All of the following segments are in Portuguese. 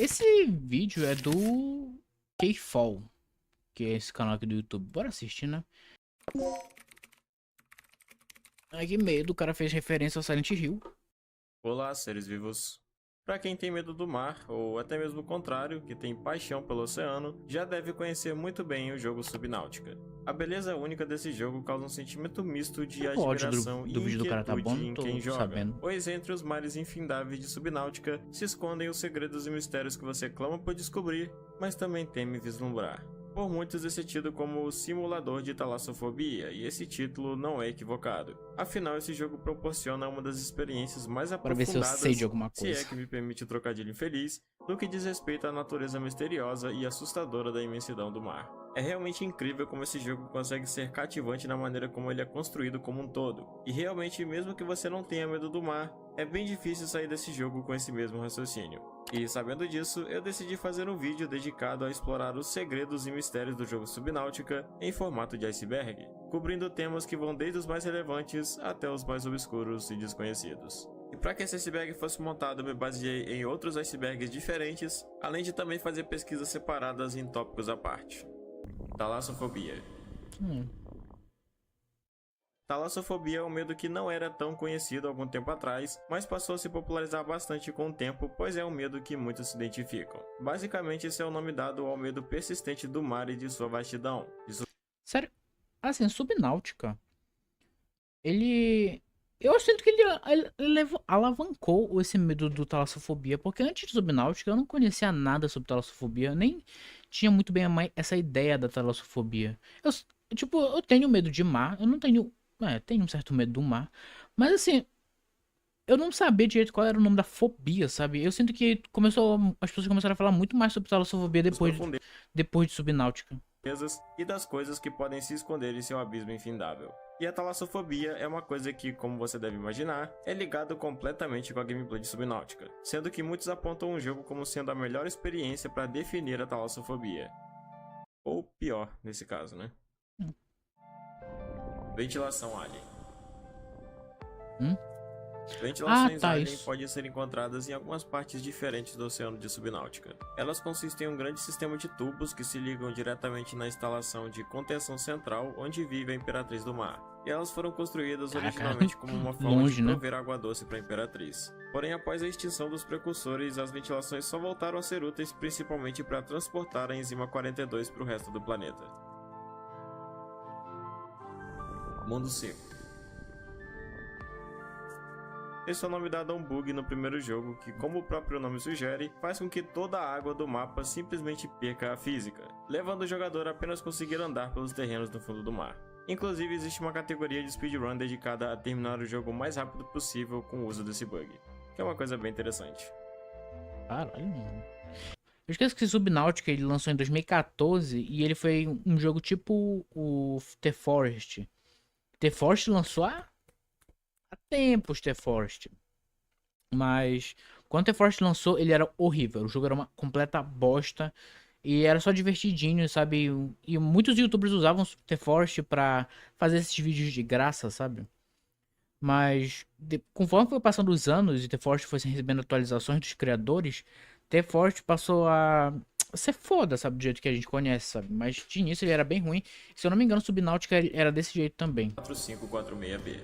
Esse vídeo é do K-Fall, que é esse canal aqui do YouTube. Bora assistir, né? Ai, que medo, o cara fez referência ao Silent Hill. Olá, seres vivos. Para quem tem medo do mar, ou até mesmo o contrário, que tem paixão pelo oceano, já deve conhecer muito bem o jogo Subnáutica. A beleza única desse jogo causa um sentimento misto de O áudio admiração e do vídeo do cara tá bom, inquietude não em quem tô joga, sabendo. pois entre os mares infindáveis de Subnáutica se escondem os segredos e mistérios que você clama por descobrir, mas também teme vislumbrar. Por muitos esse é tido como o simulador de talassofobia, e esse título não é equivocado. Afinal, esse jogo proporciona uma das experiências mais Bora ver se eu sei de aprofundadas, alguma se é coisa. que me permite o trocadilho infeliz, no que diz respeito à natureza misteriosa e assustadora da imensidão do mar. É realmente incrível como esse jogo consegue ser cativante na maneira como ele é construído como um todo. E realmente, mesmo que você não tenha medo do mar, é bem difícil sair desse jogo com esse mesmo raciocínio. E sabendo disso, eu decidi fazer um vídeo dedicado a explorar os segredos e mistérios do jogo Subnáutica em formato de iceberg, cobrindo temas que vão desde os mais relevantes até os mais obscuros e desconhecidos. E para que esse iceberg fosse montado, eu me baseei em outros icebergs diferentes, além de também fazer pesquisas separadas em tópicos à parte. Talassofobia. Talassofobia é um medo que não era tão conhecido há algum tempo atrás, mas passou a se popularizar bastante com o tempo, pois é um medo que muitos se identificam. Basicamente, esse é o nome dado ao medo persistente do mar e de sua vastidão. Sério, assim, Subnáutica, ele... Eu sinto que ele alavancou esse medo do talassofobia, porque antes de Subnáutica eu não conhecia nada sobre talassofobia, nem tinha muito bem essa ideia da talassofobia. Tipo, eu tenho medo de mar, eu não tenho... tenho um certo medo do mar, mas assim, eu não sabia direito qual era o nome da fobia, sabe? Eu sinto que as pessoas começaram a falar muito mais sobre talassofobia depois de Subnáutica. E das coisas que podem se esconder em seu abismo infindável. E a talassofobia é uma coisa que, como você deve imaginar, é ligado completamente com a gameplay de Subnáutica, sendo que muitos apontam o jogo como sendo a melhor experiência para definir a talassofobia. Ou pior, nesse caso, né? Ventilação alien. Hum? Ventilações Tá, alien isso. podem ser encontradas em algumas partes diferentes do oceano de Subnáutica. Elas consistem em um grande sistema de tubos que se ligam diretamente na instalação de contenção central onde vive a Imperatriz do Mar. E elas foram construídas Caraca, originalmente como uma forma longe, de né? prover água doce para a Imperatriz. Porém, após a extinção dos precursores, as ventilações só voltaram a ser úteis principalmente para transportar a enzima 42 para o resto do planeta. Mundo Seco. Esse é o nome dado a um bug no primeiro jogo que, como o próprio nome sugere, faz com que toda a água do mapa simplesmente perca a física, levando o jogador a apenas conseguir andar pelos terrenos no fundo do mar. Inclusive, existe uma categoria de speedrun dedicada a terminar o jogo o mais rápido possível com o uso desse bug, que é uma coisa bem interessante. Caralho, mano. Eu esqueço que Subnáutica ele lançou em 2014 e ele foi um jogo tipo o The Forest. The Forest lançou há tempos, The Forest. Mas quando The Forest lançou, ele era horrível. O jogo era uma completa bosta. E era só divertidinho, sabe? E muitos youtubers usavam The Forest pra fazer esses vídeos de graça, sabe? Mas conforme foi passando os anos e The Forest foi recebendo atualizações dos criadores, The Forest passou a ser foda, sabe? Do jeito que a gente conhece, sabe? Mas de início ele era bem ruim. Se eu não me engano, Subnáutica era desse jeito também. 4546B.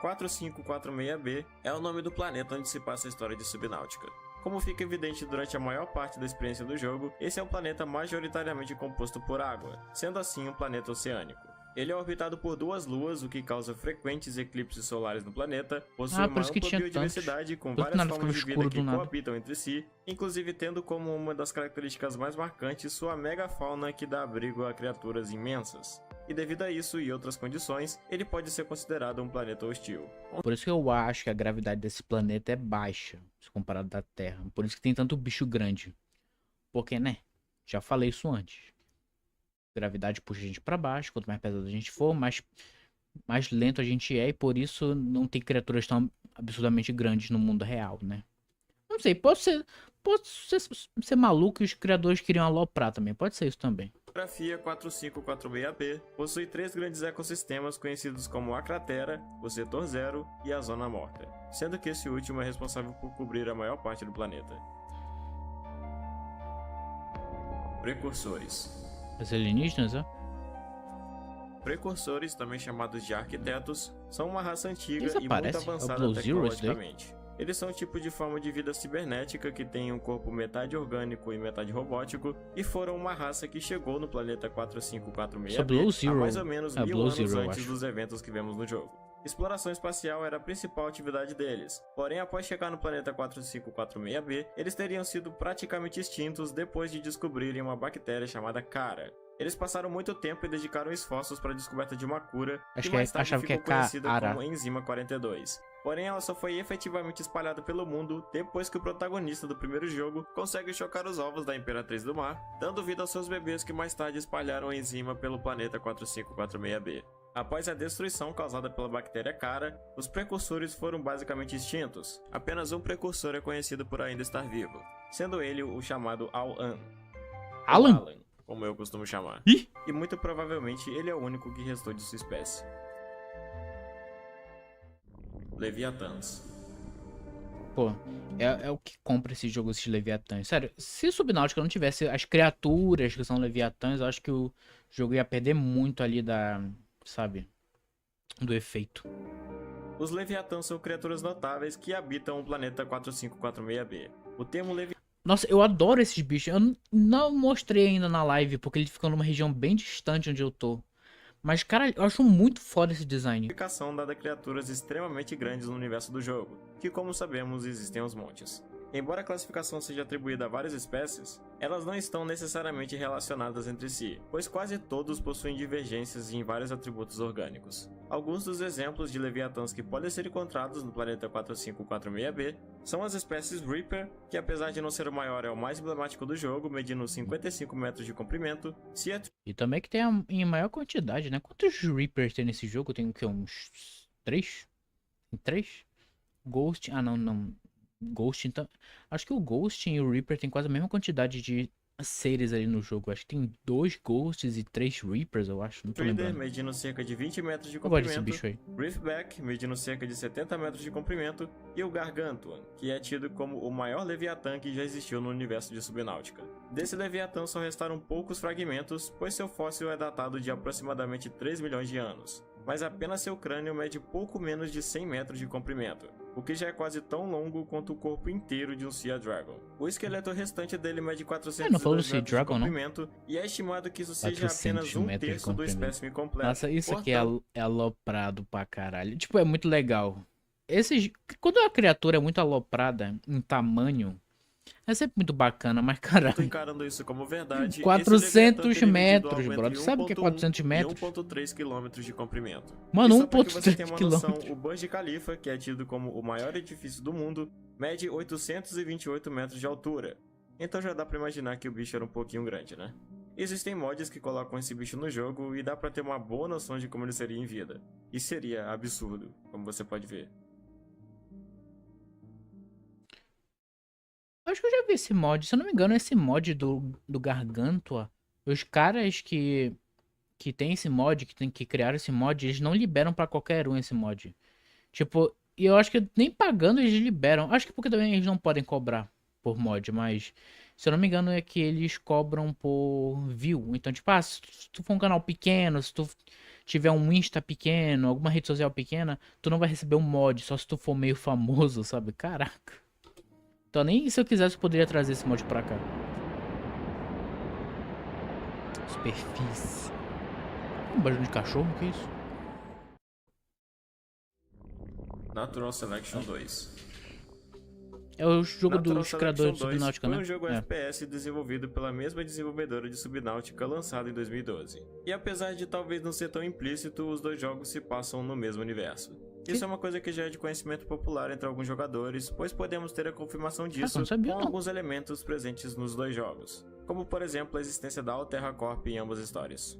4546B é o nome do planeta onde se passa a história de Subnáutica. Como fica evidente durante a maior parte da experiência do jogo, esse é um planeta majoritariamente composto por água, sendo assim um planeta oceânico. Ele é orbitado por duas luas, o que causa frequentes eclipses solares no planeta, possui Por uma isso que ampla tinha biodiversidade com Tanto várias nada ficava formas de vida escuro que do nada. coabitam entre si, inclusive tendo como uma das características mais marcantes sua megafauna que dá abrigo a criaturas imensas. E devido a isso e outras condições, ele pode ser considerado um planeta hostil. Por isso que eu acho que a gravidade desse planeta é baixa, se comparado da Terra. Por isso que tem tanto bicho grande. Porque, né? Já falei isso antes. Gravidade puxa a gente pra baixo, quanto mais pesado a gente for, mais lento a gente é, e por isso não tem criaturas tão absurdamente grandes no mundo real, né? Não sei, pode ser maluco e os criadores queriam aloprar também, pode ser isso também. Geografia 4546b possui três grandes ecossistemas conhecidos como a Cratera, o Setor Zero e a Zona Morta. sendo que esse último é responsável por cobrir a maior parte do planeta. Precursores. Os alienígenas, ó. Precursores, também chamados de arquitetos, são uma raça antiga Eles e muito aparecem? É o avançada Blue Zero, esse daí? tecnologicamente. Eles são um tipo de forma de vida cibernética que tem um corpo metade orgânico e metade robótico, e foram uma raça que chegou no planeta Sou 4546 Blue há Zero. mais ou menos É 1000 Blue anos Zero, eu antes acho. dos eventos que vemos no jogo. Exploração espacial era a principal atividade deles, porém após chegar no planeta 4546b, eles teriam sido praticamente extintos depois de descobrirem uma bactéria chamada Cara. Eles passaram muito tempo e dedicaram esforços para a descoberta de uma cura, Acho que que mais tarde achava que ficou é conhecida Cara. como Enzima 42. Porém, ela só foi efetivamente espalhada pelo mundo depois que o protagonista do primeiro jogo consegue chocar os ovos da Imperatriz do Mar, dando vida aos seus bebês que mais tarde espalharam a enzima pelo planeta 4546b. Após a destruição causada pela bactéria Cara, os precursores foram basicamente extintos. Apenas um precursor é conhecido por ainda estar vivo, sendo ele o chamado Al-An. Alan? Alan, como eu costumo chamar. Ih! E muito provavelmente ele é o único que restou de sua espécie. Leviatãs. Pô, é o que compra esses jogos de Leviatãs. Sério, se Subnáutica não tivesse as criaturas que são Leviatãs, eu acho que o jogo ia perder muito ali da, sabe, do efeito. Os Leviatãs são criaturas notáveis que habitam o planeta 4546b. O termo Leviatã Nossa, eu adoro esses bichos. Eu não mostrei ainda na live, porque eles ficam numa região bem distante onde eu tô. Mas, cara, eu acho muito foda esse design. explicação dada a criaturas extremamente grandes no universo do jogo, que como sabemos existem aos montes. Embora a classificação seja atribuída a várias espécies, elas não estão necessariamente relacionadas entre si, pois quase todos possuem divergências em vários atributos orgânicos. Alguns dos exemplos de Leviatãs que podem ser encontrados no planeta 4546b são as espécies Reaper, que apesar de não ser o maior é o mais emblemático do jogo, medindo 55 metros de comprimento, Sea E também que tem em maior quantidade, né? Quantos Reapers tem nesse jogo? Tem o quê? Uns 3? Tem 3? Ghost. Ah, não. Ghost, então. Acho que o Ghost e o Reaper tem quase a mesma quantidade de seres ali no jogo. Acho que tem 2 Ghosts e 3 Reapers, eu acho. Não tô Trader, lembrando. medindo cerca de 20 metros de Eu gosto desse comprimento, bicho aí. Riftback, medindo cerca de 70 metros de comprimento, e o Gargantuan, que é tido como o maior Leviatã que já existiu no universo de Subnáutica. Desse Leviatã só restaram poucos fragmentos, pois seu fóssil é datado de aproximadamente 3 milhões de anos, mas apenas seu crânio mede pouco menos de 100 metros de comprimento, o que já é quase tão longo quanto o corpo inteiro de um Sea Dragon. O esqueleto restante dele mede 402 não falou metros Sea de Dragon, não? comprimento, e é estimado que isso seja 400 apenas um metros de terço do comprimento. espécime completo. Nossa, isso aqui Portanto, é aloprado pra caralho. Tipo, é muito legal. Quando a criatura é muito aloprada em tamanho, é sempre muito bacana, mas tô caralho. encarando isso como verdade. 400 metros, brother. Sabe o que é 400 metros? 1.3 km de comprimento. Mano, E só pra que você 1.3 tenha uma noção, quilômetros. o Burj Khalifa, que é tido como o maior edifício do mundo, mede 828 metros de altura. Então já dá pra imaginar que o bicho era um pouquinho grande, né? Existem mods que colocam esse bicho no jogo e dá pra ter uma boa noção de como ele seria em vida. E seria absurdo, como você pode ver. Acho que eu já vi esse mod. Se eu não me engano, esse mod do Gargantua. Os caras que tem esse mod, que criaram esse mod, eles não liberam pra qualquer um esse mod. Tipo, e eu acho que nem pagando eles liberam. Acho que porque também eles não podem cobrar por mod, mas se eu não me engano é que eles cobram por view. Então, tipo, se tu for um canal pequeno, se tu tiver um Insta pequeno, alguma rede social pequena, tu não vai receber um mod, só se tu for meio famoso, sabe? Caraca. Então nem se eu quisesse eu poderia trazer esse mod pra cá. Superfície. Um barulho de cachorro, que isso? Natural Selection 2. É o jogo Natural dos criadores de Selection 2 Subnáutica, foi né? um jogo É. FPS desenvolvido pela mesma desenvolvedora de Subnáutica, lançado em 2012. E apesar de talvez não ser tão implícito, os dois jogos se passam no mesmo universo. Isso é uma coisa que já é de conhecimento popular entre alguns jogadores, pois podemos ter a confirmação disso não sabia, com não. alguns elementos presentes nos dois jogos, como por exemplo a existência da Alterra Corp em ambas histórias.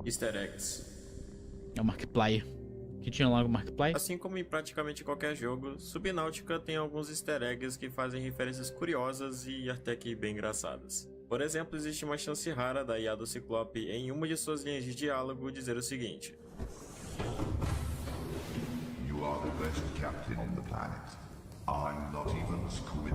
Easter eggs. É o Markiplier. Que tinha lá o Markiplier? Assim como em praticamente qualquer jogo, Subnáutica tem alguns easter eggs que fazem referências curiosas e até que bem engraçadas. Por exemplo, existe uma chance rara da IA do Ciclope em uma de suas linhas de diálogo dizer o seguinte: You are the best captain on the planet. I'm not even a squid.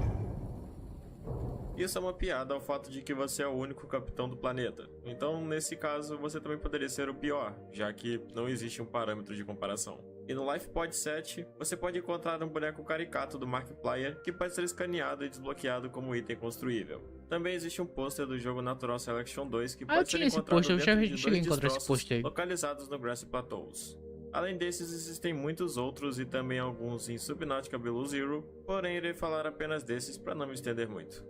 Isso é uma piada ao fato de que você é o único capitão do planeta. Então, nesse caso, você também poderia ser o pior, já que não existe um parâmetro de comparação. E no LifePod 7, você pode encontrar um boneco caricato do Markiplier que pode ser escaneado e desbloqueado como item construível. Também existe um pôster do jogo Natural Selection 2 que eu pode ser tinha esse encontrado pôster, eu já dentro de cheguei a dois encontrar esse destroços pôster aí. localizados no Grassy Plateaus. Além desses, existem muitos outros e também alguns em Subnautica Below Zero, porém irei falar apenas desses para não me estender muito.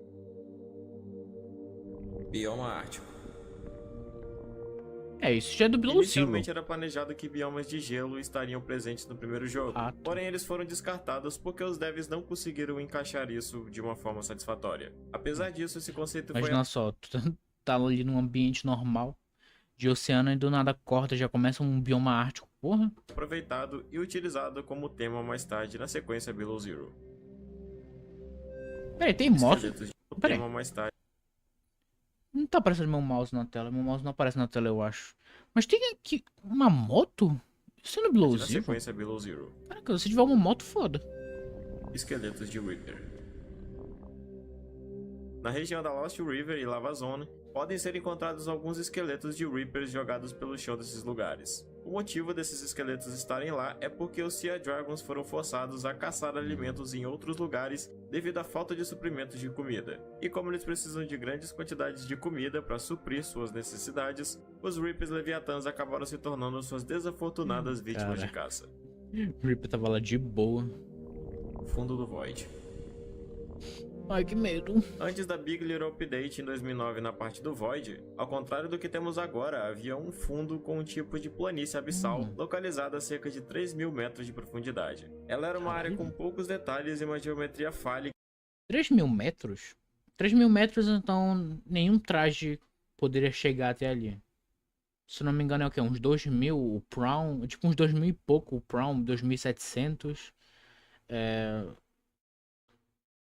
Bioma Ártico. Isso já é do Below Zero. Inicialmente era planejado que biomas de gelo estariam presentes no primeiro jogo, porém eles foram descartados porque os devs não conseguiram encaixar isso de uma forma satisfatória. Apesar disso, esse conceito foi Imagina só, tu tá ali num ambiente normal de oceano e do nada corta, já começa um bioma ártico, porra. aproveitado e utilizado como tema mais tarde na sequência Below Zero. Peraí, tem moto? Esqueletos de Peraí. tema mais tarde. Não tá aparecendo meu mouse na tela. Meu mouse não aparece na tela, eu acho. Mas tem aqui uma moto? Isso é no Below Na Zero? sequência Below Zero. Caraca, se tiver uma moto, foda. Esqueletos de Reaper. Na região da Lost River e Lava Zone, podem ser encontrados alguns esqueletos de Reapers jogados pelo chão desses lugares. O motivo desses esqueletos estarem lá é porque os Sea Dragons foram forçados a caçar alimentos em outros lugares devido à falta de suprimentos de comida. E como eles precisam de grandes quantidades de comida para suprir suas necessidades, os Reapers Leviatãs acabaram se tornando suas desafortunadas vítimas de caça. O Reaper tava lá de boa. Fundo do Void. Ai, que medo. Antes da Big Little Update em 2009 na parte do Void, ao contrário do que temos agora, havia um fundo com um tipo de planície abissal localizada a cerca de 3.000 metros de profundidade. Ela era uma área com poucos detalhes e uma geometria falha. 3.000 metros? 3.000 metros, então nenhum traje poderia chegar até ali. Se não me engano é o que? Uns 2.000 o Prawn? Tipo uns 2.000 e pouco o Prawn, 2.700.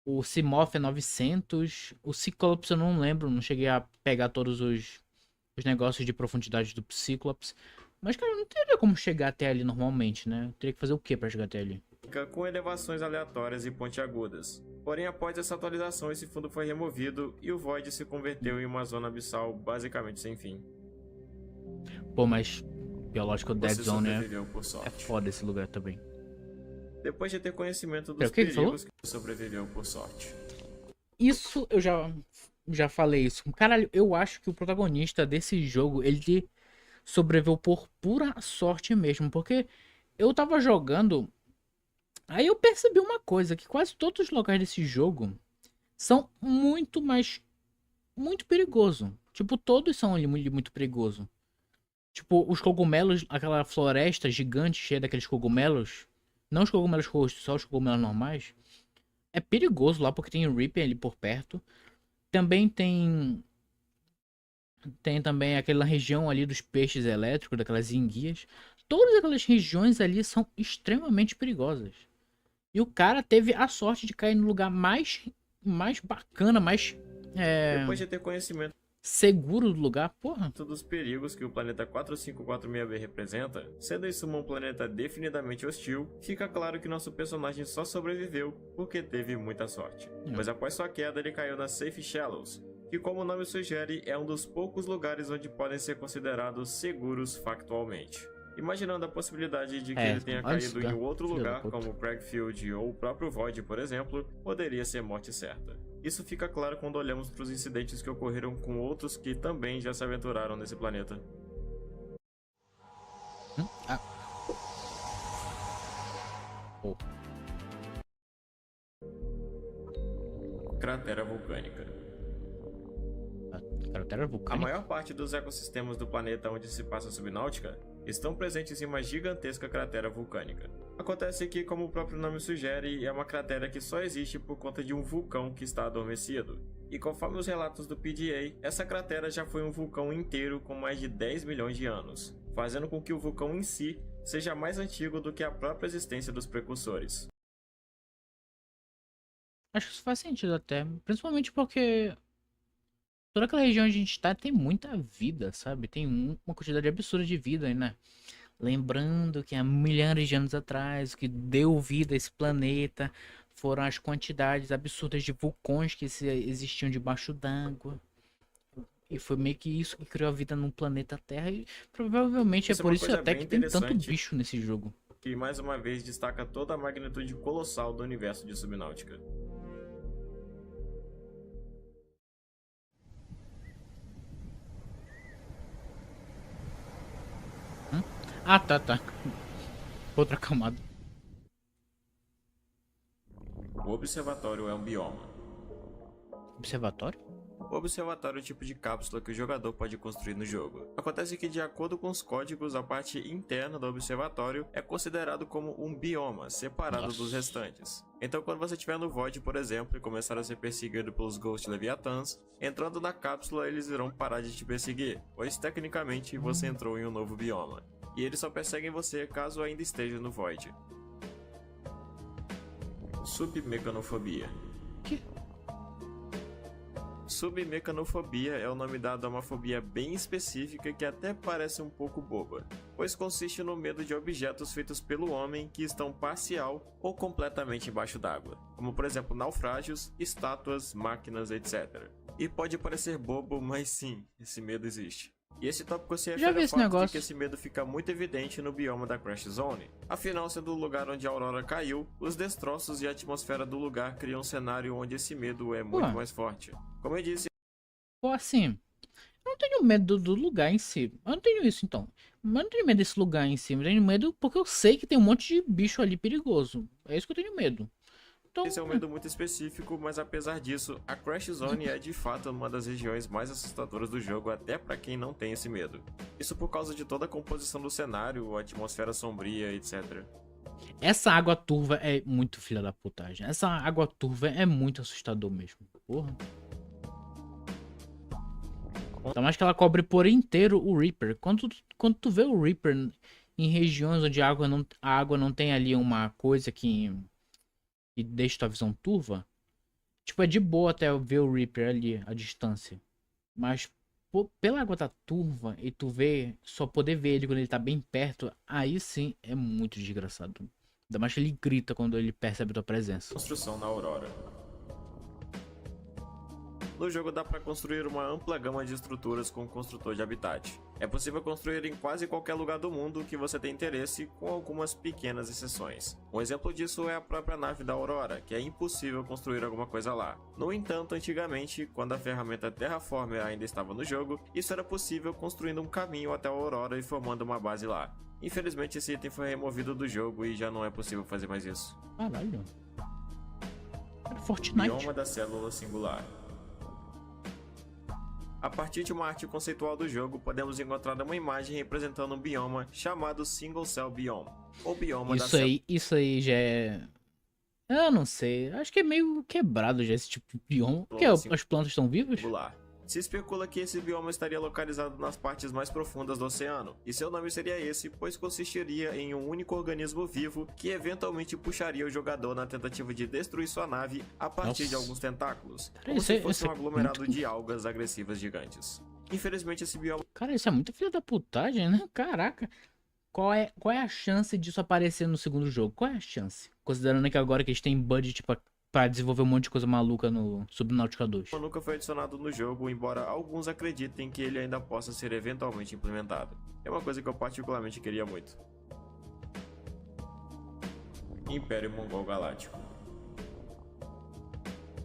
O Simoth é 900. O Cyclops eu não lembro, não cheguei a pegar todos os negócios de profundidade do Cyclops. Mas, cara, não teria como chegar até ali normalmente, né? Eu teria que fazer o que pra chegar até ali? Com elevações aleatórias e pontiagudas. Porém, após essa atualização, esse fundo foi removido e o Void se converteu em uma zona abissal basicamente sem fim. Pô, mas Biological Dead Você Zone sobreviveu por é sorte. foda esse lugar também. Depois de ter conhecimento O dos que ele falou? perigos, que sobreviveu por sorte. Isso eu já falei isso. Caralho, eu acho que o protagonista desse jogo, ele sobreviveu por pura sorte mesmo. Porque eu tava jogando, aí eu percebi uma coisa, que quase todos os locais desse jogo são muito perigoso. Tipo, todos são ali muito perigoso. Tipo, os cogumelos, aquela floresta gigante cheia daqueles cogumelos. Não os cogumelos roxos, só os cogumelos normais. É perigoso lá porque tem o Reaper ali por perto. Também tem também aquela região ali dos peixes elétricos, daquelas enguias. Todas aquelas regiões ali são extremamente perigosas. E o cara teve a sorte de cair no lugar mais bacana, mais Depois de ter conhecimento seguro do lugar, porra. dos perigos que o planeta 4546b representa, sendo isso um planeta definitivamente hostil, fica claro que nosso personagem só sobreviveu porque teve muita sorte. Mas após sua queda, ele caiu nas Safe Shallows, que, como o nome sugere, é um dos poucos lugares onde podem ser considerados seguros factualmente. Imaginando a possibilidade de que ele tenha caído em outro lugar, como Craigfield ou o próprio Void, por exemplo, poderia ser morte certa. Isso fica claro quando olhamos para os incidentes que ocorreram com outros que também já se aventuraram nesse planeta. Cratera vulcânica. Cratera A vulcânica? maior parte dos ecossistemas do planeta onde se passa a Subnáutica estão presentes em uma gigantesca cratera vulcânica. Acontece que, como o próprio nome sugere, é uma cratera que só existe por conta de um vulcão que está adormecido. E conforme os relatos do PDA, essa cratera já foi um vulcão inteiro com mais de 10 milhões de anos, fazendo com que o vulcão em si seja mais antigo do que a própria existência dos precursores. Acho que isso faz sentido até. Principalmente porque toda aquela região onde a gente tá tem muita vida, sabe? Tem uma quantidade absurda de vida aí, né? Lembrando que há milhares de anos atrás, o que deu vida a esse planeta foram as quantidades absurdas de vulcões que existiam debaixo d'água. E foi meio que isso que criou a vida no planeta Terra. E provavelmente é Isso é por uma isso coisa até bem que tem tanto interessante. bicho nesse jogo. Que mais uma vez destaca toda a magnitude colossal do universo de Subnáutica. Ah, tá. Outra camada. O observatório é um bioma. Observatório? O observatório é o tipo de cápsula que o jogador pode construir no jogo. Acontece que, de acordo com os códigos, a parte interna do observatório é considerado como um bioma, separado Nossa. dos restantes. Então, quando você estiver no Void, por exemplo, e começar a ser perseguido pelos Ghost Leviathans, entrando na cápsula eles irão parar de te perseguir, pois tecnicamente você entrou em um novo bioma. E eles só perseguem você caso ainda esteja no Void. Submecanofobia. Que? Submecanofobia é o nome dado a uma fobia bem específica que até parece um pouco boba, pois consiste no medo de objetos feitos pelo homem que estão parcial ou completamente embaixo d'água, como por exemplo naufrágios, estátuas, máquinas, etc. E pode parecer bobo, mas sim, esse medo existe. E esse tópico se Já refere vi ao esse fato de negócio. que esse medo fica muito evidente no bioma da Crash Zone. Afinal, sendo o lugar onde a Aurora caiu, os destroços e a atmosfera do lugar criam um cenário onde esse medo é muito Ué. mais forte. Como eu disse, Pô, assim, eu não tenho medo do lugar em si. Eu não tenho isso, então. Mas eu não tenho medo desse lugar em si. Eu tenho medo porque eu sei que tem um monte de bicho ali perigoso. É isso que eu tenho medo. Então, esse é um medo muito específico, mas apesar disso, a Crash Zone é de fato uma das regiões mais assustadoras do jogo, até pra quem não tem esse medo. Isso por causa de toda a composição do cenário, a atmosfera sombria, etc. essa água turva é muito filha da putagem. Essa água turva é muito assustador mesmo. Porra. Ainda mais que ela cobre por inteiro o Reaper. Quando tu vê o Reaper em regiões onde a água não tem ali uma coisa que deixa tua visão turva, tipo, é de boa até ver o Reaper ali à distância. Mas pela água tá turva e tu só poder ver ele quando ele tá bem perto, aí sim é muito desgraçado. Ainda mais que ele grita quando ele percebe tua presença. Construção na Aurora. No jogo dá para construir uma ampla gama de estruturas com o construtor de habitat. É possível construir em quase qualquer lugar do mundo que você tem interesse, com algumas pequenas exceções. Um exemplo disso é a própria nave da Aurora, que é impossível construir alguma coisa lá. No entanto, antigamente, quando a ferramenta Terraformer ainda estava no jogo, isso era possível construindo um caminho até a Aurora e formando uma base lá. Infelizmente, esse item foi removido do jogo e já não é possível fazer mais isso. Caralho. Era Fortnite. Bioma da célula singular. A partir de uma arte conceitual do jogo, podemos encontrar uma imagem representando um bioma chamado Single Cell Biome, ou bioma da célula Isso aí já é. Eu não sei. Acho que é meio quebrado já esse tipo de bioma. Porque as plantas estão vivas? singular. Se especula que esse bioma estaria localizado nas partes mais profundas do oceano, e seu nome seria esse, pois consistiria em um único organismo vivo que eventualmente puxaria o jogador na tentativa de destruir sua nave a partir de Nossa. alguns tentáculos, Cara, como isso se é- fosse isso é um aglomerado muito- de algas agressivas gigantes. Infelizmente, esse bioma Cara, isso é muito filha da putagem, né? Caraca. Qual é a chance disso aparecer no segundo jogo? Qual é a chance? Considerando que agora que eles têm budget pra desenvolver um monte de coisa maluca no Subnautica 2. nunca foi adicionado no jogo, embora alguns acreditem que ele ainda possa ser eventualmente implementado. É uma coisa que eu particularmente queria muito. Império Mongol Galáctico.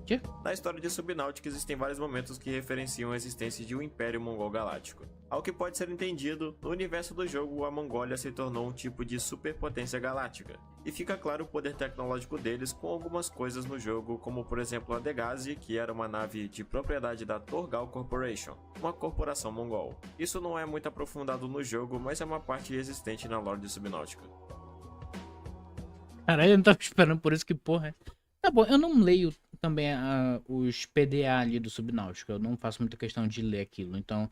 Quê? Na história de Subnautica existem vários momentos que referenciam a existência de um Império Mongol Galáctico. Ao que pode ser entendido, no universo do jogo a Mongólia se tornou um tipo de superpotência galáctica, e fica claro o poder tecnológico deles com algumas coisas no jogo, como por exemplo a Degase, que era uma nave de propriedade da Torgal Corporation, uma corporação mongol. Isso não é muito aprofundado no jogo, mas é uma parte existente na lore de Subnautica. Caralho, eu não tava esperando por isso, que porra é. Tá bom, eu não leio também os PDA ali do Subnautica. Eu não faço muita questão de ler aquilo. Então,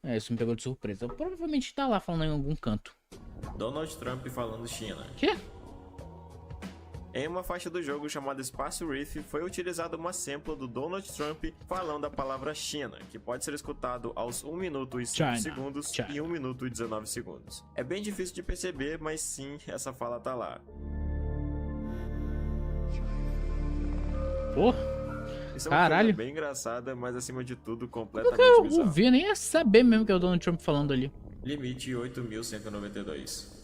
isso me pegou de surpresa. Provavelmente tá lá falando em algum canto. Donald Trump falando China. Quê? Em uma faixa do jogo chamada Space Riff, foi utilizada uma sample do Donald Trump falando a palavra China, que pode ser escutado aos 1 minuto e 5 segundos e 1 minuto e 19 segundos. É bem difícil de perceber, mas sim, essa fala tá lá. Pô, Isso é uma caralho. coisa bem engraçada, mas acima de tudo Como completamente que eu bizarro. ouvi? Eu nem ia saber mesmo que é o Donald Trump falando ali. Limite 8.192.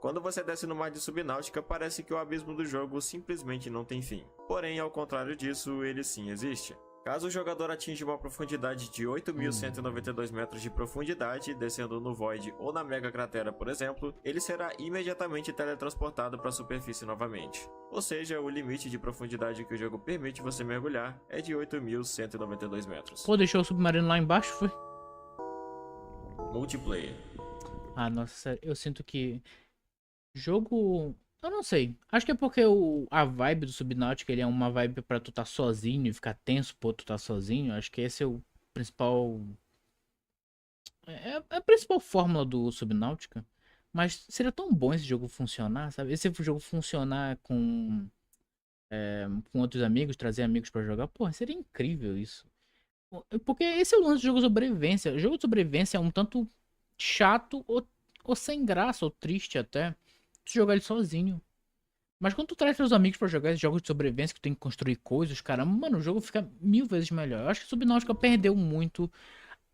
Quando você desce no mar de Subnáutica, parece que o abismo do jogo simplesmente não tem fim. Porém, ao contrário disso, ele sim existe. Caso o jogador atinja uma profundidade de 8.192 metros de profundidade, descendo no Void ou na Mega Cratera, por exemplo, ele será imediatamente teletransportado para a superfície novamente. Ou seja, o limite de profundidade que o jogo permite você mergulhar é de 8.192 metros. Pô, deixou o submarino lá embaixo, foi? Multiplayer. Ah, nossa, sério, eu sinto que jogo... Eu não sei. Acho que é porque a vibe do Subnautica, ele é uma vibe pra tu tá sozinho e ficar tenso por tu tá sozinho. Acho que esse é o principal... É a principal fórmula do Subnautica. Mas seria tão bom esse jogo funcionar, sabe? Esse jogo funcionar com outros amigos, trazer amigos pra jogar. Pô, seria incrível isso. Porque esse é o lance do jogo de sobrevivência. O jogo de sobrevivência é um tanto chato ou sem graça, ou triste até. Tu jogar ele sozinho. Mas quando tu traz teus amigos pra jogar esses jogos de sobrevivência que tu tem que construir coisas, cara, mano, o jogo fica 1000 vezes melhor. Eu acho que o Subnautica perdeu muito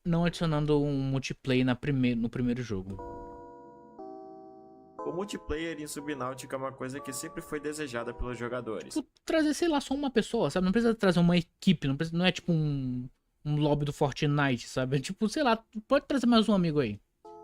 não adicionando um multiplayer no primeiro jogo. O multiplayer em Subnáutica é uma coisa que sempre foi desejada pelos jogadores. Tu trazer, sei lá, só uma pessoa, sabe? Não precisa trazer uma equipe, não é tipo um lobby do Fortnite, sabe? É tipo, sei lá, tu pode trazer mais um amigo aí.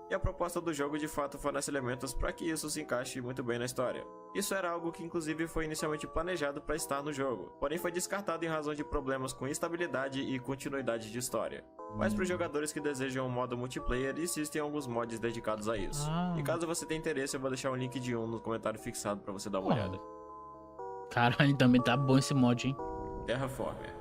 E a proposta do jogo de fato fornece elementos para que isso se encaixe muito bem na história. Isso era algo que inclusive foi inicialmente planejado para estar no jogo, porém foi descartado em razão de problemas com instabilidade e continuidade de história. Mas para os jogadores que desejam um modo multiplayer, existem alguns mods dedicados a isso. E caso você tenha interesse, eu vou deixar um link de um no comentário fixado para você dar uma olhada. Caralho, também tá bom esse mod, hein? Terraformer.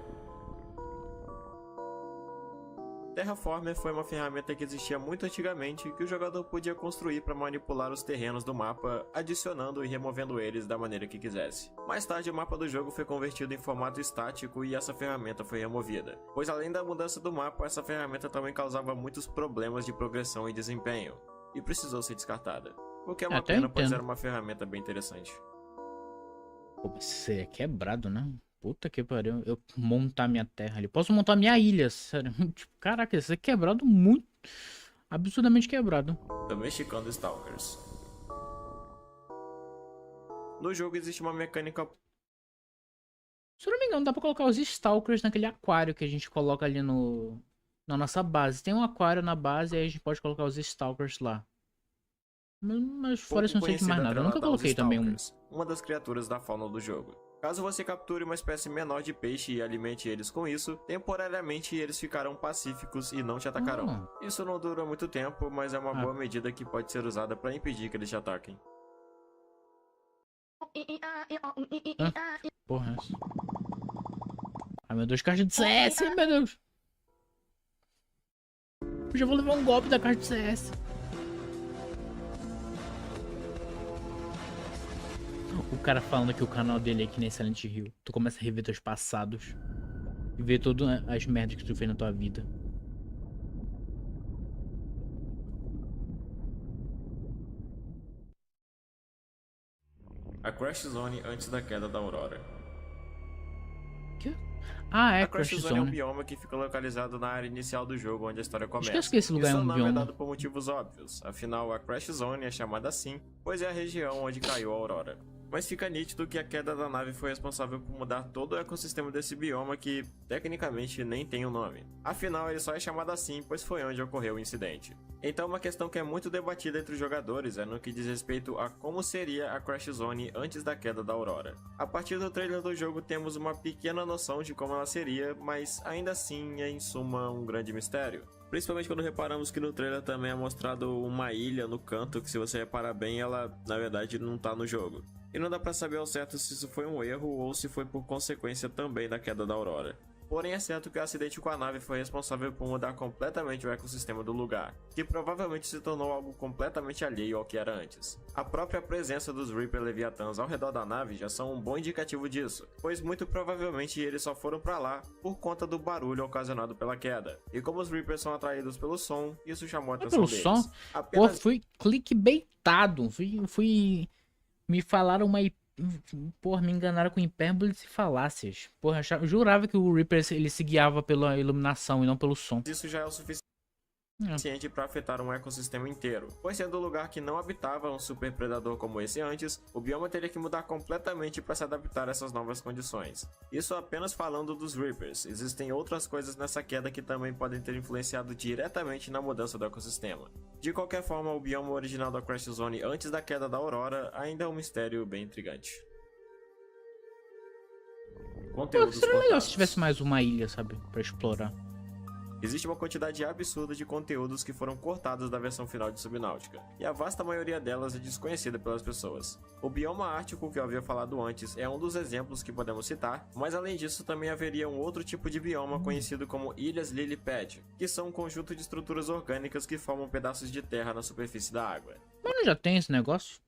Terraformer foi uma ferramenta que existia muito antigamente que o jogador podia construir para manipular os terrenos do mapa, adicionando e removendo eles da maneira que quisesse. Mais tarde, o mapa do jogo foi convertido em formato estático e essa ferramenta foi removida, pois além da mudança do mapa, essa ferramenta também causava muitos problemas de progressão e desempenho, e precisou ser descartada. O que é uma pena, pois era uma ferramenta bem interessante. Pô, você é quebrado, né? Puta que pariu. Eu montar minha terra ali. Posso montar minha ilha, sério. Tipo, caraca, isso é quebrado muito. Absurdamente quebrado. Domesticando Stalkers. No jogo existe uma mecânica... Se eu não me engano, dá pra colocar os Stalkers naquele aquário que a gente coloca ali na nossa base. Tem um aquário na base e aí a gente pode colocar os Stalkers lá. Mas fora isso não sei de mais nada. Eu nunca coloquei também uma das criaturas da fauna do jogo. Caso você capture uma espécie menor de peixe e alimente eles com isso, temporariamente eles ficarão pacíficos e não te atacarão. Isso não dura muito tempo, mas é uma boa medida que pode ser usada para impedir que eles te ataquem. Porra, é essa? Ai meu Deus, caixa de CS, meu Deus. Eu já vou levar um golpe da caixa de CS. O cara falando que o canal dele é que nem Silent Hill. Tu começa a rever teus passados. E ver todas as merdas que tu fez na tua vida. A Crash Zone antes da queda da Aurora. Que? Ah, é a Crash Zone é um bioma que fica localizado na área inicial do jogo onde a história começa. Esquece que esse lugar é um bioma. bioma. É dado por motivos óbvios. Afinal, a Crash Zone é chamada assim, pois é a região onde caiu a Aurora. Mas fica nítido que a queda da nave foi responsável por mudar todo o ecossistema desse bioma que, tecnicamente, nem tem um nome. Afinal, ele só é chamado assim, pois foi onde ocorreu o incidente. Então, uma questão que é muito debatida entre os jogadores é no que diz respeito a como seria a Crash Zone antes da queda da Aurora. A partir do trailer do jogo temos uma pequena noção de como ela seria, mas ainda assim é em suma um grande mistério. Principalmente quando reparamos que no trailer também é mostrado uma ilha no canto que, se você reparar bem, ela na verdade não tá no jogo. E não dá pra saber ao certo se isso foi um erro ou se foi por consequência também da queda da Aurora. Porém é certo que o acidente com a nave foi responsável por mudar completamente o ecossistema do lugar, que provavelmente se tornou algo completamente alheio ao que era antes. A própria presença dos Reaper Leviathans ao redor da nave já são um bom indicativo disso, pois muito provavelmente eles só foram pra lá por conta do barulho ocasionado pela queda. E como os Reapers são atraídos pelo som, isso chamou a atenção Pelo deles. som? Pô, Apenas fui clickbaitado. Fui. Me falaram uma. Porra, me enganaram com hipérboles e falácias. Porra, eu jurava que o Reaper ele se guiava pela iluminação e não pelo som. isso já é o suficiente para afetar um ecossistema inteiro, pois sendo um lugar que não habitava um super predador como esse antes, o bioma teria que mudar completamente para se adaptar a essas novas condições. Isso apenas falando dos Reapers, existem outras coisas nessa queda que também podem ter influenciado diretamente na mudança do ecossistema. De qualquer forma, o bioma original da Crash Zone antes da queda da Aurora ainda é um mistério bem intrigante. Pô, Conteúdos seria legal se cortados. tivesse mais uma ilha, sabe? Pra explorar. Existe uma quantidade absurda de conteúdos que foram cortados da versão final de Subnáutica, e a vasta maioria delas é desconhecida pelas pessoas. O bioma ártico que eu havia falado antes é um dos exemplos que podemos citar, mas além disso também haveria um outro tipo de bioma conhecido como Ilhas Lily-Pad, que são um conjunto de estruturas orgânicas que formam pedaços de terra na superfície da água. Mas não já tem esse negócio?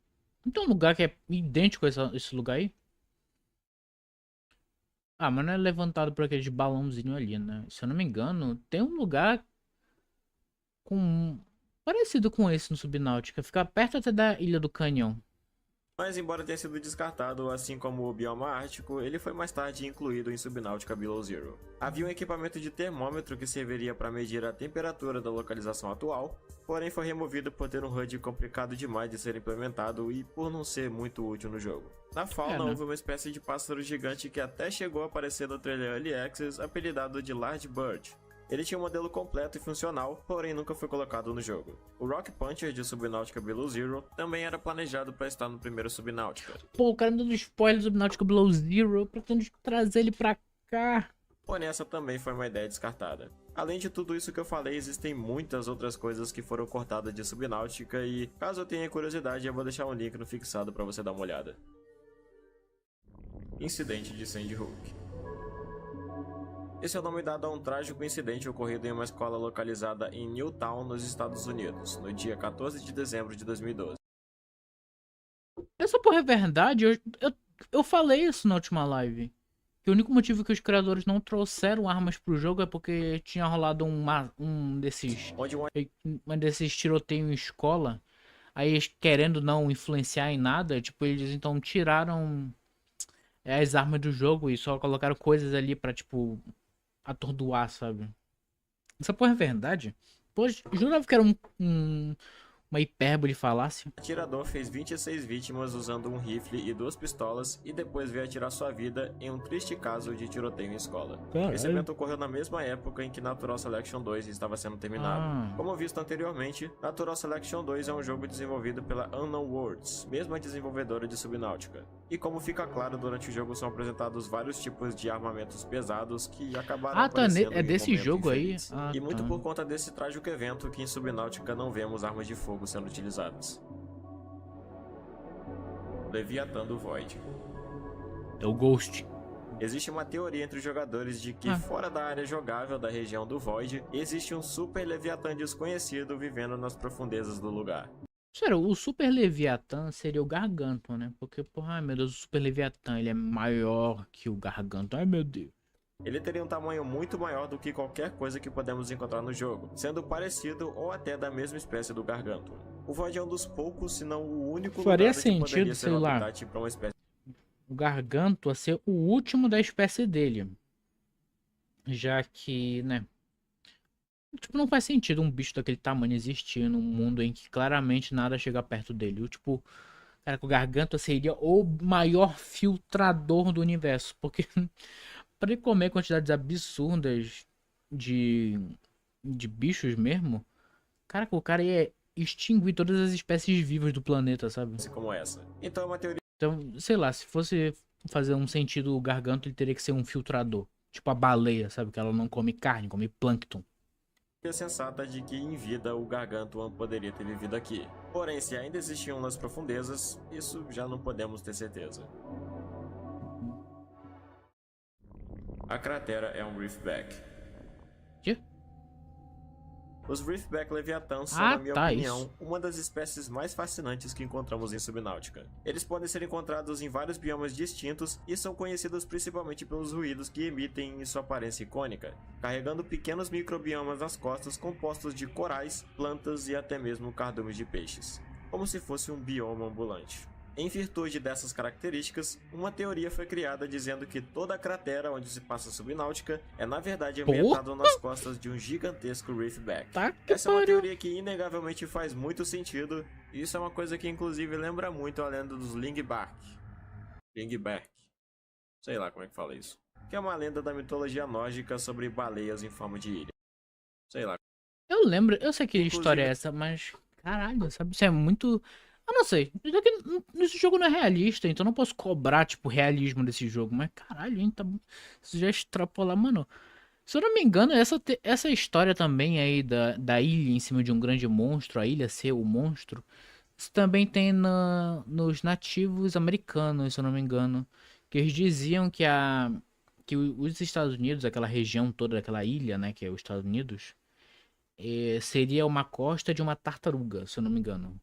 Não tem um lugar que é idêntico a esse lugar aí? Ah, mas não é levantado por aqueles balãozinho ali, né? Se eu não me engano, tem um lugar com parecido com esse no Subnáutica. Fica perto até da Ilha do Canhão. Mas embora tenha sido descartado, assim como o bioma ártico, ele foi mais tarde incluído em Subnáutica Below Zero. Havia um equipamento de termômetro que serviria para medir a temperatura da localização atual, porém foi removido por ter um HUD complicado demais de ser implementado e por não ser muito útil no jogo. Na fauna, né? houve uma espécie de pássaro gigante que até chegou a aparecer no trailer Early Access, apelidado de Large Bird. Ele tinha um modelo completo e funcional, porém nunca foi colocado no jogo. O Rock Puncher de Subnáutica Below Zero também era planejado para estar no primeiro Subnáutica. Pô, o cara me dando spoiler do Subnáutica Below Zero. Eu pretendo trazer ele pra cá. Porém, essa também foi uma ideia descartada. Além de tudo isso que eu falei, existem muitas outras coisas que foram cortadas de Subnáutica e, caso eu tenha curiosidade, eu vou deixar um link no fixado para você dar uma olhada. Incidente de Sandy Hook. Esse é o nome dado a um trágico incidente ocorrido em uma escola localizada em Newtown, nos Estados Unidos, no dia 14 de dezembro de 2012. Essa porra é verdade? Eu falei isso na última live. Que o único motivo que os criadores não trouxeram armas pro jogo é porque tinha rolado um desses tiroteio em escola. Aí eles, querendo não influenciar em nada, tipo, eles então tiraram as armas do jogo e só colocaram coisas ali pra, tipo, atordoar, sabe? Essa porra é verdade? Pô, jurava que era uma hipérbole falácia. O atirador fez 26 vítimas usando um rifle e 2 pistolas e depois veio atirar sua vida em um triste caso de tiroteio em escola. Caralho. Esse evento ocorreu na mesma época em que Natural Selection 2 estava sendo terminado. Ah. Como visto anteriormente, Natural Selection 2 é um jogo desenvolvido pela Unknown Worlds, mesma desenvolvedora de Subnáutica. E como fica claro, durante o jogo são apresentados vários tipos de armamentos pesados que acabaram aparecendo é em um desse momento jogo aí? infeliz. Ah, E muito tá. por conta desse trágico evento que em Subnáutica não vemos armas de fogo sendo utilizadas. Leviatã do Void. É o Ghost. Existe uma teoria entre os jogadores de que fora da área jogável da região do Void, existe um super Leviatã desconhecido vivendo nas profundezas do lugar. Sério, o Super Leviatã seria o Gargantua, né? Porque, porra, ai meu Deus, o Super Leviatã, ele é maior que o Gargantua. Ai meu Deus. Ele teria um tamanho muito maior do que qualquer coisa que podemos encontrar no jogo, sendo parecido ou até da mesma espécie do Gargantua. O Void é um dos poucos, se não o único Faria lugar que sentido, poderia ser sei um lá, habitat para uma espécie. o Gargantua ser o último da espécie dele. Já que, né? Tipo, não faz sentido um bicho daquele tamanho existir num mundo em que claramente nada chega perto dele. O tipo, cara, que o Gargantua seria o maior filtrador do universo. Porque para ele comer quantidades absurdas de bichos mesmo, cara, o cara ia extinguir todas as espécies vivas do planeta, sabe? Como essa. Então é uma teoria Então, sei lá, se fosse fazer um sentido o Gargantua, ele teria que ser um filtrador. Tipo a baleia, sabe? Que ela não come carne, come plâncton. sensata de que em vida o Gargantuan poderia ter vivido aqui. Porém, se ainda existiam nas profundezas, isso já não podemos ter certeza. A cratera é um Riftback. Que? Os Riftback Leviatãs são, na minha opinião, uma das espécies mais fascinantes que encontramos em Subnáutica. Eles podem ser encontrados em vários biomas distintos e são conhecidos principalmente pelos ruídos que emitem em sua aparência icônica, carregando pequenos microbiomas nas costas compostos de corais, plantas e até mesmo cardumes de peixes, como se fosse um bioma ambulante. Em virtude dessas características, uma teoria foi criada dizendo que toda a cratera onde se passa a Subnáutica é na verdade ambientada nas costas de um gigantesco Riftback. Tá, Essa é uma teoria que inegavelmente faz muito sentido, e isso é uma coisa que inclusive lembra muito a lenda dos Lingbark. Lingbark. Sei lá como é que fala isso. Que é uma lenda da mitologia nórdica sobre baleias em forma de ilha. Sei lá. Eu lembro, eu sei que história é essa, mas caralho, sabe? Isso é muito. Eu não sei. Esse jogo não é realista, então eu não posso cobrar, tipo, realismo desse jogo. Mas caralho, hein? Tá... Isso já extrapolar, mano. Se eu não me engano, essa história também aí da ilha em cima de um grande monstro, a ilha ser o monstro. Isso também tem nos nativos americanos, se eu não me engano. Que eles diziam que os Estados Unidos, aquela região toda daquela ilha, né, que é os Estados Unidos, seria uma costa de uma tartaruga, se eu não me engano.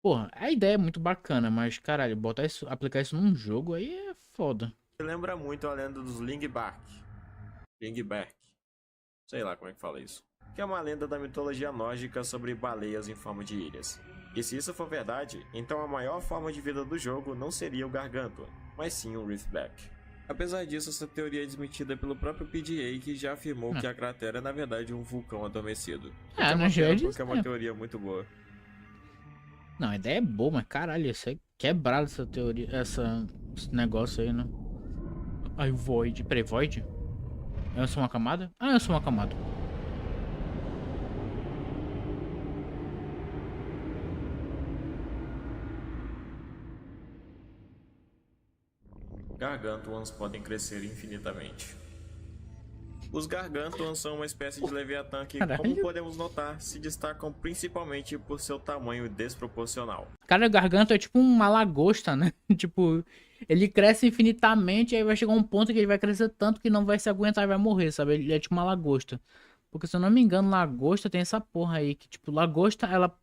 Porra, a ideia é muito bacana, mas caralho, botar isso, aplicar isso num jogo aí é foda. Lembra muito a lenda dos Lingbark. Lingbark. Sei lá como é que fala isso. Que é uma lenda da mitologia nórdica sobre baleias em forma de ilhas. E se isso for verdade, então a maior forma de vida do jogo não seria o Gargantua, mas sim o Riftback. Apesar disso, essa teoria é desmentida pelo próprio PGA, que já afirmou que a cratera é na verdade um vulcão adormecido. Ah, Porque é é uma teoria muito boa. Não, a ideia é boa, mas caralho, isso é quebrado essa teoria, esse negócio aí, né? Aí, Void. Peraí, Void? Eu sou uma camada? Ah, eu sou uma camada. Gargantuans podem crescer infinitamente. Os Gargantuans são uma espécie de Leviatã que, como podemos notar, se destacam principalmente por seu tamanho desproporcional. Cara, o Gargantua é tipo uma lagosta, né? Tipo, ele cresce infinitamente e aí vai chegar um ponto que ele vai crescer tanto que não vai se aguentar e vai morrer, sabe? Ele é tipo uma lagosta. Porque se eu não me engano, lagosta tem essa porra aí, que tipo, lagosta, ela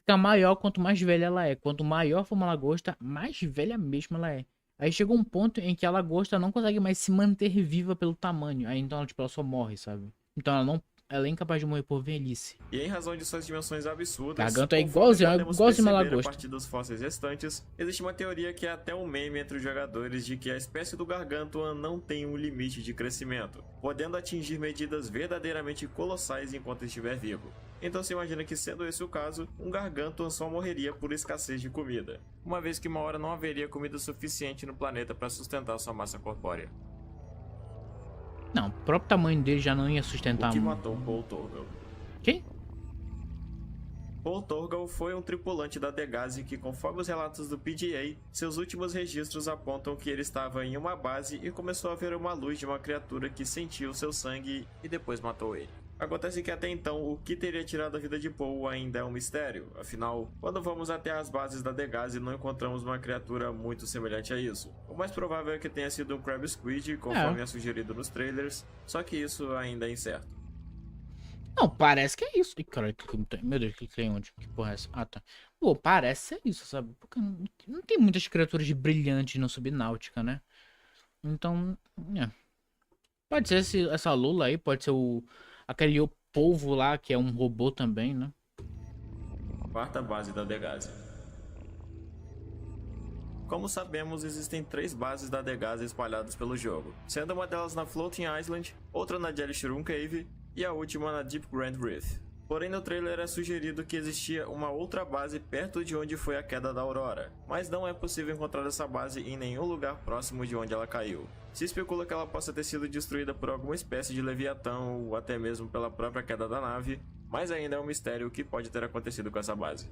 fica maior quanto mais velha ela é. Quanto maior for uma lagosta, mais velha mesmo ela é. Aí chega um ponto em que a lagosta não consegue mais se manter viva pelo tamanho. Aí então, tipo, ela só morre, sabe? Então ela é incapaz de morrer por velhice. E em razão de suas dimensões absurdas, Gargantua é igualzinho uma lagosta. A partir dos fósseis restantes, existe uma teoria que é até um meme entre os jogadores de que a espécie do Gargantua não tem um limite de crescimento, podendo atingir medidas verdadeiramente colossais enquanto estiver vivo. Então se imagina que, sendo esse o caso, um Gargantua só morreria por escassez de comida, uma vez que uma hora não haveria comida suficiente no planeta para sustentar sua massa corpórea. Não, o próprio tamanho dele já não ia sustentar. O que matou Paul Torgal? Quem? Paul Torgal foi um tripulante da Degase que, conforme os relatos do PGA, seus últimos registros apontam que ele estava em uma base e começou a ver uma luz de uma criatura que sentiu seu sangue e depois matou ele. Acontece que até então o que teria tirado a vida de Paul ainda é um mistério, afinal, quando vamos até as bases da Degase não encontramos uma criatura muito semelhante a isso. O mais provável é que tenha sido um Crab Squid, conforme é sugerido nos trailers, só que isso ainda é incerto. Não, parece que é isso. Ih, caralho, meu Deus, cliquei onde? Que porra é essa? Ah, tá. Pô, parece ser isso, sabe? Porque não tem muitas criaturas brilhantes no Subnáutica, né? Então, pode ser essa Lula aí, pode ser aquele polvo lá, que é um robô também, né? Quarta base da Degase. Como sabemos, existem 3 bases da Degase espalhadas pelo jogo, sendo uma delas na Floating Island, outra na Jellyshroom Cave e a última na Deep Grand Reef. Porém, no trailer é sugerido que existia uma outra base perto de onde foi a queda da Aurora, mas não é possível encontrar essa base em nenhum lugar próximo de onde ela caiu. Se especula que ela possa ter sido destruída por alguma espécie de Leviatão ou até mesmo pela própria queda da nave, mas ainda é um mistério o que pode ter acontecido com essa base.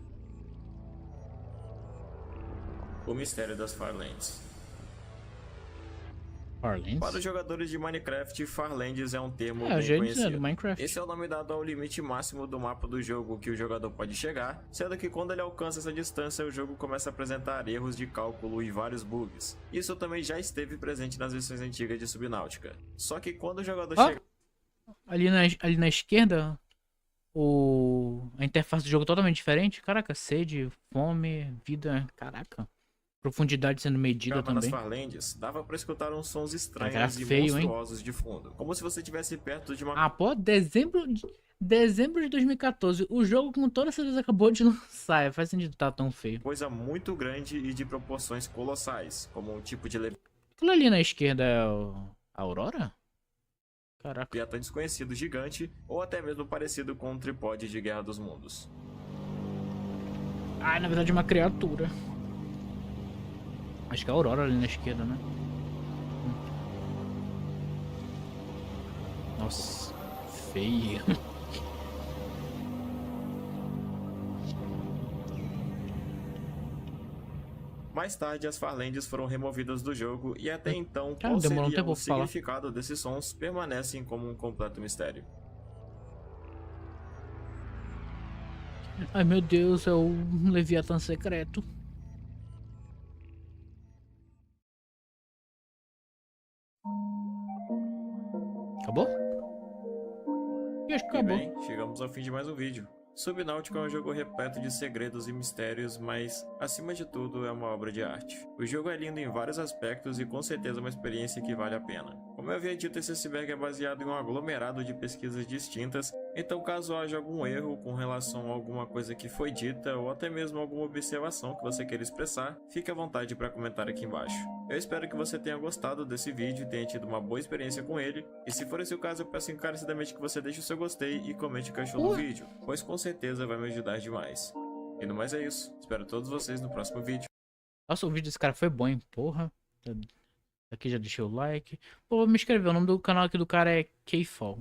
O mistério das Firelands. Farlands? Para os jogadores de Minecraft, Farlands é um termo É, bem a gente é conhecido. do Minecraft. Esse é o nome dado ao limite máximo do mapa do jogo que o jogador pode chegar, sendo que quando ele alcança essa distância, o jogo começa a apresentar erros de cálculo e vários bugs. Isso também já esteve presente nas versões antigas de Subnautica. Só que quando o jogador Ó, chega... ali na esquerda, a interface do jogo é totalmente diferente. Caraca, sede, fome, vida, caraca. Profundidade sendo medida Chegava nas também. Farlands, dava pra escutar uns sons Cara, estranhos e feio, hein? monstruosos de fundo, como se você estivesse perto de uma Ah, pô, dezembro de 2014. O jogo com toda certeza acabou de lançar. Faz sentido estar tão feio. coisa muito grande e de proporções colossais, como um tipo de Aquilo ali na esquerda é a Aurora? Caraca. leviatã desconhecido gigante, ou até mesmo parecido com um tripode de Guerra dos Mundos. Ah, na verdade é uma criatura. Acho que é a Aurora ali na esquerda, né? Nossa, feio. Mais tarde, as Farlands foram removidas do jogo e até então Cara, qual demorou um seria tempo o pra falar. significado desses sons permanecem como um completo mistério. Ai meu Deus, é o Leviatã secreto. Acabou? E acho que E acabou. bem, chegamos ao fim de mais um vídeo. Subnautica é um jogo repleto de segredos e mistérios, mas, acima de tudo, é uma obra de arte. O jogo é lindo em vários aspectos e com certeza uma experiência que vale a pena. Como eu havia dito, esse iceberg é baseado em um aglomerado de pesquisas distintas, então caso haja algum erro com relação a alguma coisa que foi dita ou até mesmo alguma observação que você queira expressar, fique à vontade para comentar aqui embaixo. Eu espero que você tenha gostado desse vídeo e tenha tido uma boa experiência com ele, e se for esse o caso eu peço encarecidamente que você deixe o seu gostei e comente o que achou do vídeo, pois com certeza vai me ajudar demais. E no mais é isso, espero todos vocês no próximo vídeo. Nossa, o vídeo desse cara foi bom, hein? Porra. Aqui já deixei o like. Pô, me inscrever. O nome do canal aqui do cara é Kfall.